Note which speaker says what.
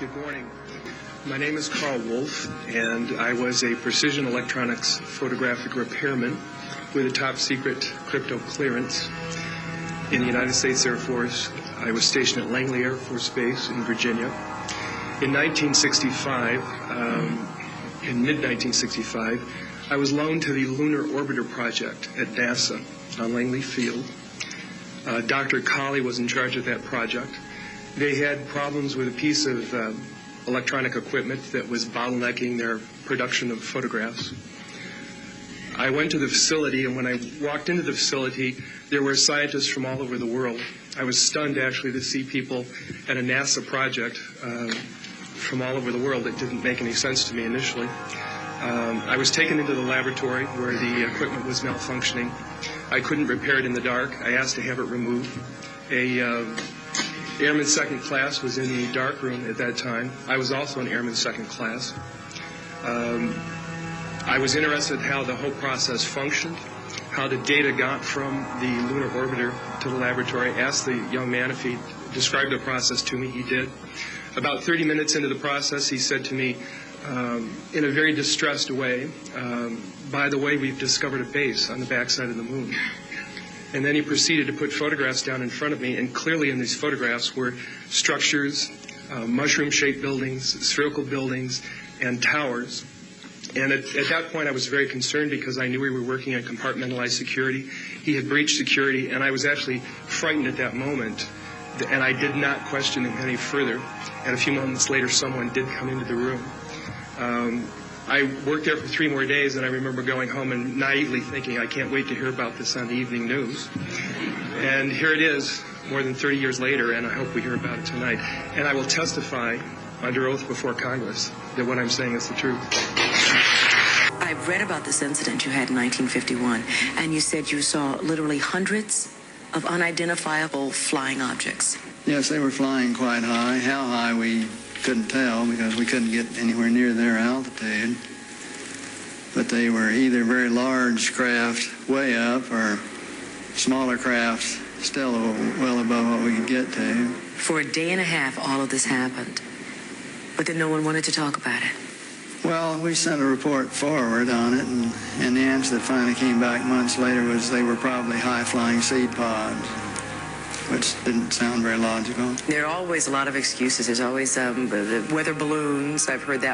Speaker 1: Good morning. My name is Carl Wolf, and I was a precision electronics photographic repairman with a top secret crypto clearance in the United States Air Force. I was stationed at Langley Air Force Base in Virginia. In 1965, in mid-1965, I was loaned to the Lunar Orbiter Project at NASA on Langley Field. Dr. Colley was in charge of that project. They had problems with a piece of electronic equipment that was bottlenecking their production of photographs. I went to the facility, and when I walked into the facility, there were scientists from all over the world. I was stunned, actually, to see people at a NASA project from all over the world. It didn't make any sense to me initially. I was taken into the laboratory where the equipment was malfunctioning. I couldn't repair it in the dark. I asked to have it removed. Airman second class was in the dark room at that time. I was also an airman second class. I was interested in how the whole process functioned, how the data got from the lunar orbiter to the laboratory. I asked the young man if he described the process to me. He did. About 30 minutes into the process, he said to me, in a very distressed way, by the way, we've discovered a base on the backside of the moon. And then he proceeded to put photographs down in front of me, and clearly in these photographs were structures, mushroom-shaped buildings, spherical buildings, and towers. And at that point, I was very concerned because I knew we were working on compartmentalized security. He had breached security, and I was actually frightened at that moment, and I did not question him any further. And a few moments later, someone did come into the room. I worked there for 3 more days, and I remember going home and naively thinking, I can't wait to hear about this on the evening news. And here it is, more than 30 years later, and I hope we hear about it tonight. And I will testify under oath before Congress that what I'm saying is the truth.
Speaker 2: I've read about this incident you had in 1951, and you said you saw literally hundreds of unidentifiable flying objects.
Speaker 3: Yes, they were flying quite high. How high we couldn't tell because we couldn't get anywhere near their altitude. But they were either very large craft way up or smaller craft still well above what we could get to.
Speaker 2: For a day and a half, all of this happened. But then no one wanted to talk about it.
Speaker 3: Well, we sent a report forward on it, and the answer that finally came back months later was they were probably high-flying seed pods, which didn't sound very logical.
Speaker 2: There are always a lot of excuses. There's always weather balloons. I've heard that